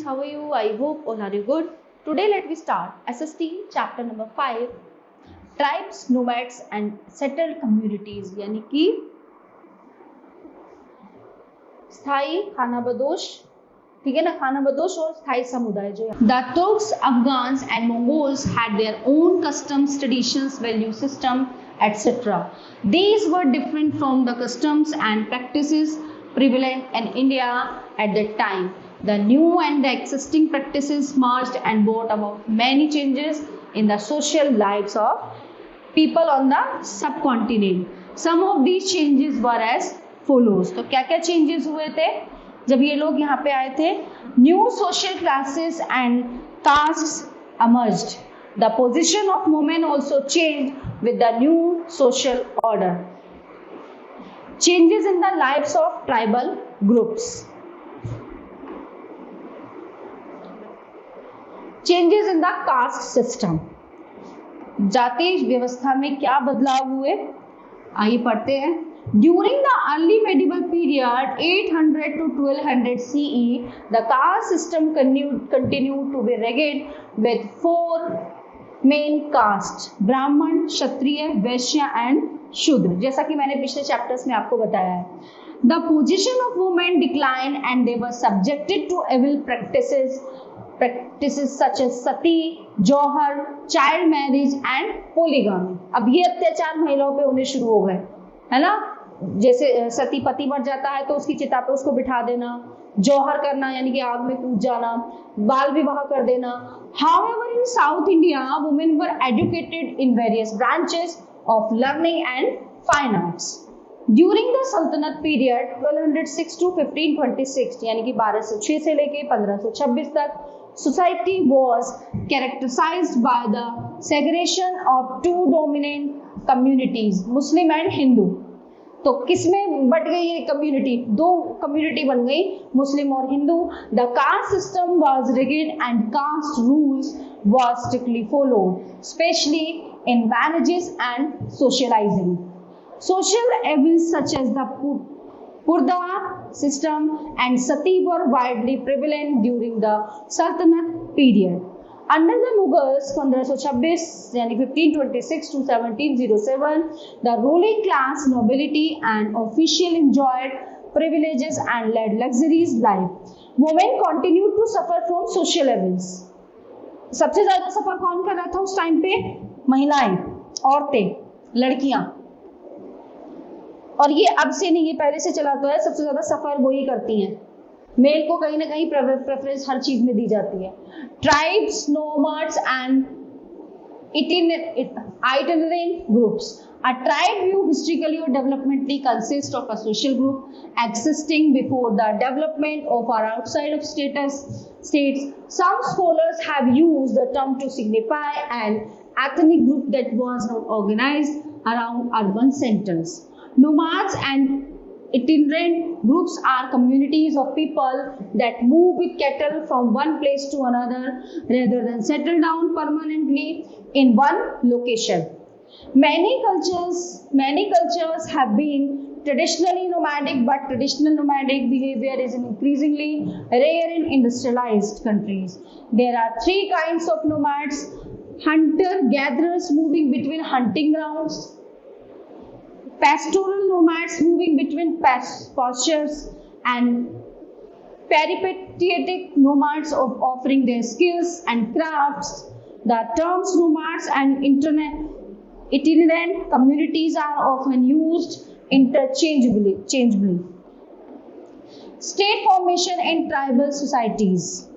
how are you? I hope all are you good. Today let me start SST chapter number 5 tribes, nomads and settled communities यानी कि स्थायी खानाबदोश, ठीक है ना, खानाबदोश और स्थायी समुदाय जो The Turks, Afghans and Mongols had their own customs, traditions, value system, etc. These were different from the customs and practices prevalent in India at that time. The new and the existing practices merged and brought about many changes in the social lives of people on the subcontinent. Some of these changes were as follows. तो क्या क्या changes हुए थे जब ये लोग यहाँ पे आए थे? New social classes and castes emerged. The position of women also changed with the new social order. Changes in the lives of tribal groups. Changes in the caste system. जाति व्यवस्था में क्या बदलाव हुए, आइए पढ़ते हैं. During the early medieval period 800 to 1200 CE, the caste system continued to be rigid with four main castes: ब्राह्मण, क्षत्रिय, वैश्य एंड शूद्र, जैसा कि मैंने पिछले चैप्टर्स में आपको बताया है. The position of women declined and they were subjected to evil practices such as sati, jauhar, child marriage and polygamy. अब ये अत्याचार महिलाओं पे होने शुरू हो गए, है ना. जैसे सती पति मर जाता है तो उसकी चिता पे उसको बिठा देना, जौहर करना यानी कि आग में कूद जाना, बाल विवाह कर देना. However, in South India, women were educated in various branches of learning and fine arts. During the Sultanate period 1206 to 1526 यानी कि 1206 से लेके 1526 तक, society was characterized by the segregation of two dominant communities, Muslim and Hindu. तो किसमें but गई ये community? दो कम्युनिटी बन गई, मुस्लिम और Hindu. The caste system was rigid and caste rules was strictly followed, especially in marriages and socialising. Social evils such as the Purda system and Sati were widely prevalent during the Sultanate period. Under the Mughals 1526 यानी 1526 to 1707, the ruling class, nobility and official enjoyed privileges and led luxurious life. Women continued to suffer from social evils. सबसे ज्यादा सफर कौन कर रहा था उस time पे? महिलाएं, औरतें, लड़कियां. और ये अब से नहीं, ये पहले से चला तो है. सबसे ज्यादा सफर वो ही करती हैं. मेल को कहीं ना कहीं प्रेफरेंस हर चीज में दी जाती है. Tribes, nomads and itinerant groups. A tribe view historically or developmentally consists of a social group existing before the development of or outside of states. Some scholars have used the term to signify an ethnic group that was not organized around urban centers. Nomads and itinerant groups are communities of people that move with cattle from one place to another rather than settle down permanently in one location. Many cultures have been traditionally nomadic, but traditional nomadic behavior is increasingly rare in industrialized countries. There are three kinds of nomads: hunter-gatherers moving between hunting grounds, pastoral nomads moving between pastures, and peripatetic nomads offering their skills and crafts. The terms nomads and itinerant communities are often used interchangeably. State formation in tribal societies.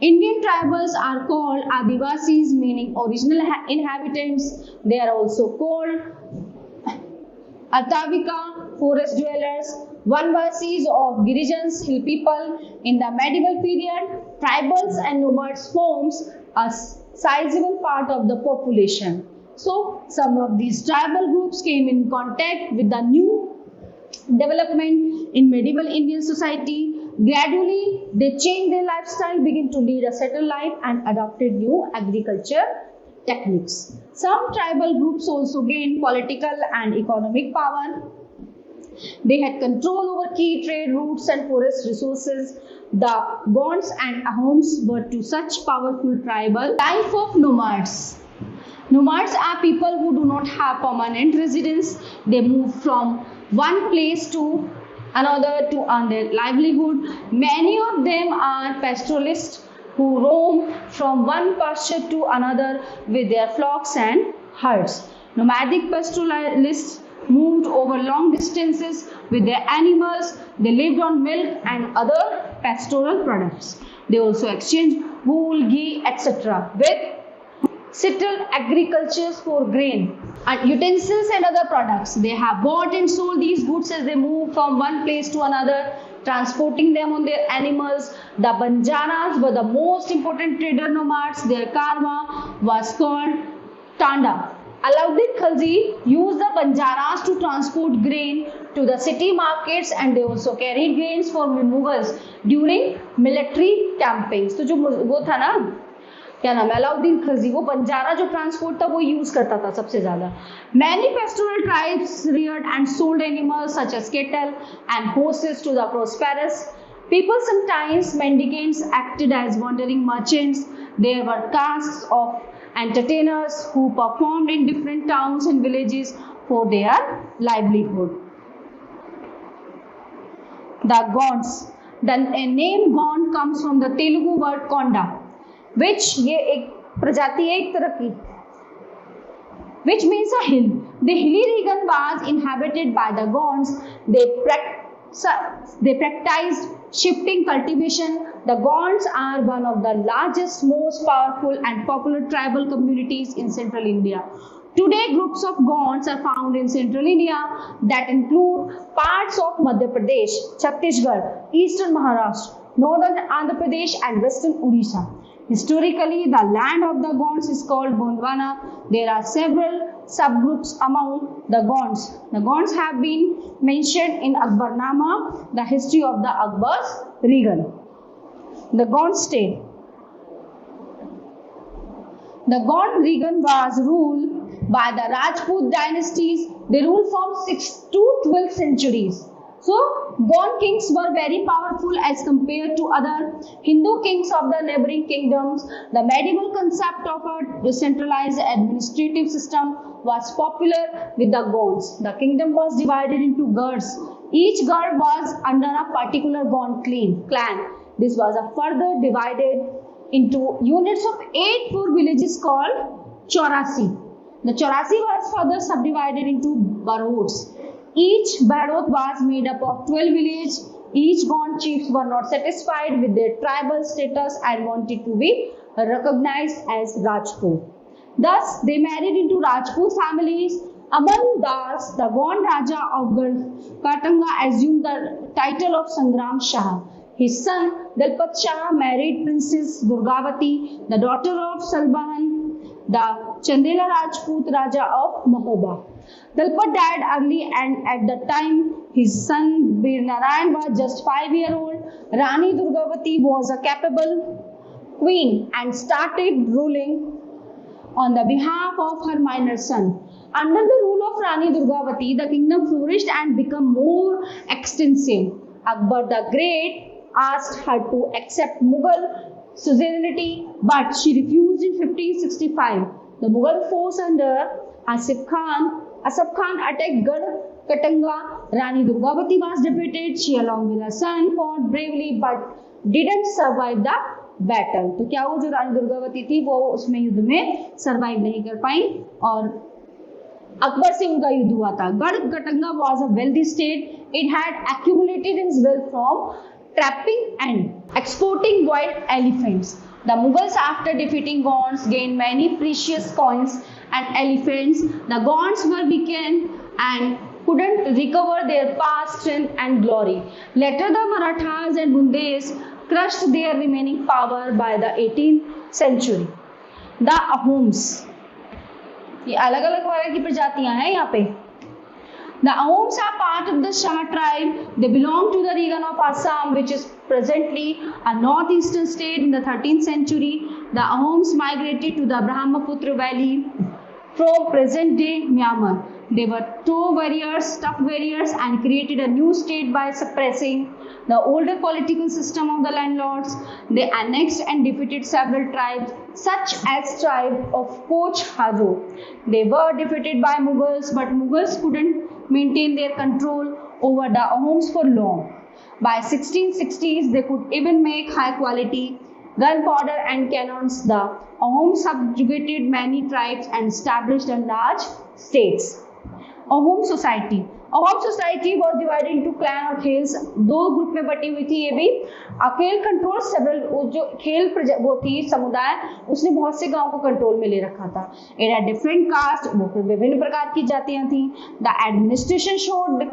Indian tribals are called Adivasis, meaning original inhabitants. They are also called Atavika, forest dwellers, Vanvasis of Girijans, hill people. In the medieval period, tribals and nomads forms a sizable part of the population. So, some of these tribal groups came in contact with the new development in medieval Indian society. Gradually, they changed their lifestyle, began to lead a settled life, and adopted new agriculture techniques. Some tribal groups also gained political and economic power. They had control over key trade routes and forest resources. The Gonds and Ahoms were two such powerful tribal life of nomads. Nomads are people who do not have permanent residence. They move from one place to another to earn their livelihood. Many of them are pastoralists who roam from one pasture to another with their flocks and herds. Nomadic pastoralists moved over long distances with their animals. They lived on milk and other pastoral products. They also exchanged wool, ghee, etc. with settled agricultures for grain and utensils and other products. They have bought and sold these goods as they move from one place to another, transporting them on their animals. The Banjaras were the most important trader nomads. Their karma was called Tanda. Alauddin Khilji used the Banjaras to transport grain to the city markets, and they also carried grains for Mughals during military campaigns. तो जो वो था ना, क्या नाम है, अलाउद्दीन खिलजी, वो बंजारा जो ट्रांसपोर्ट था वो यूज करता था सबसे ज्यादा. Many pastoral tribes reared and sold animals such as cattle and horses to the prosperous people. Sometimes mendicants acted as wandering merchants. There were castes of entertainers who performed in different towns and villages for their livelihood. The Gonds. The name Gond comes from the Telugu word Konda, which ये एक प्रजाति है एक तरह की, which means a hill. The hilly region was inhabited by the Gonds. They practiced shifting cultivation. The Gonds are one of the largest, most powerful and popular tribal communities in central India. Today, groups of Gonds are found in central India that include parts of Madhya Pradesh, Chhattisgarh, eastern Maharashtra, northern Andhra Pradesh and western Odisha. Historically, the land of the Gonds is called Gondwana. There are several subgroups among the Gonds. The Gonds have been mentioned in Akbarnama, the history of the Akbar's reign. The Gond state. The Gond region was ruled by the Rajput dynasties. They ruled from 6th to 12th centuries. So, Gond kings were very powerful as compared to other Hindu kings of the neighboring kingdoms. The medieval concept of a decentralized administrative system was popular with the Gonds. The kingdom was divided into gards. Each gard was under a particular Gond clan. This was further divided into units of 8 full villages called Chaurasi. The Chaurasi was further subdivided into barods. Each barod was made up of 12 villages. Each Gond chiefs were not satisfied with their tribal status and wanted to be recognized as Rajput. Thus, they married into Rajput families. Aman Das, the Gond Raja of Katanga, assumed the title of Sangram Shah. His son Dalpat Shah married Princess Durgavati, the daughter of Salbahan, the Chandela Rajput Raja of Mahoba. Dalpat died early, and at the time his son Bir Narayan was just 5 years old. Rani Durgavati was a capable queen and started ruling on the behalf of her minor son. Under the rule of Rani Durgavati, the kingdom flourished and became more extensive. Akbar the Great asked her to accept Mughal suzerainty, but she refused in 1565. The Mughal force under Asif Khan attacked Garh Katanga. Rani Durgavati was defeated. She along with her son fought bravely but didn't survive the battle. तो क्या वो जो रानी दुर्गावती थी वो उसमें युद्ध में survive नहीं कर पाई और अकबर से उनका युद्ध हुआ था. गढ़ Katanga was a wealthy state. It had accumulated its wealth from trapping and exporting wild elephants. The Mughals, after defeating Gonds, gained many precious coins and elephants. The Gonds were weakened and couldn't recover their past strength and glory. Later, the Marathas and Bundes crushed their remaining power by the 18th century. The Ahoms. ये अलग अलग तरह की प्रजातियां हैं यहाँ पे. The Ahoms are part of the Shah tribe. They belong to the region of Assam, which is presently a northeastern state. In the 13th century, the Ahoms migrated to the Brahmaputra Valley from present-day Myanmar. They were tough warriors, and created a new state by suppressing the older political system of the landlords. They annexed and defeated several tribes, such as tribe of CH-5. They were defeated by Mughals, but Mughals couldn't maintain their control over the Ahoms for long. By 1660s, they could even make high quality gunpowder and cannons. The Ahoms subjugated many tribes and established a large states. Ahom society was divided into clan और खेल्स, दो group में बटी हुई थी ये भी. अकेल control several, जो खेल वो थी समुदाय, उसने बहुत से गांव को कंट्रोल में ले रखा था. इट हैड डिफरेंट कास्ट, विभिन्न प्रकार की जातियां थी. The administration showed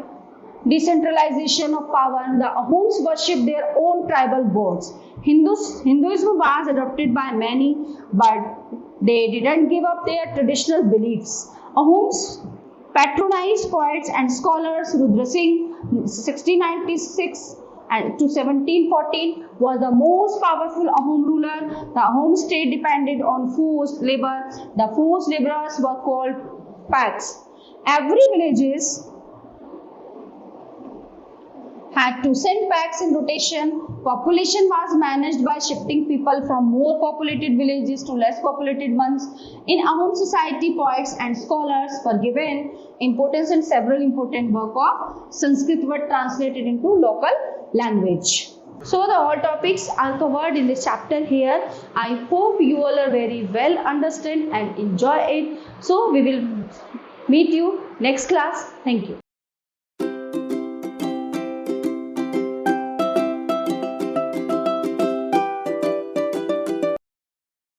decentralization of power. The Ahoms worship their own tribal gods. Hinduism was adopted by many, but they didn't give up their traditional beliefs. Ahoms patronized poets and scholars. Rudra Singh, 1696 and to 1714, was the most powerful Ahom ruler. The Ahom state depended on forced labor. The forced laborers were called packs. Every villages had to send packs in rotation. Population was managed by shifting people from more populated villages to less populated ones. In Ahom society, poets and scholars were given importance, and several important work of Sanskrit were translated into local language. So the all topics are covered in this chapter here. I hope you all are very well understand and enjoy it. So we will meet you next class. Thank you.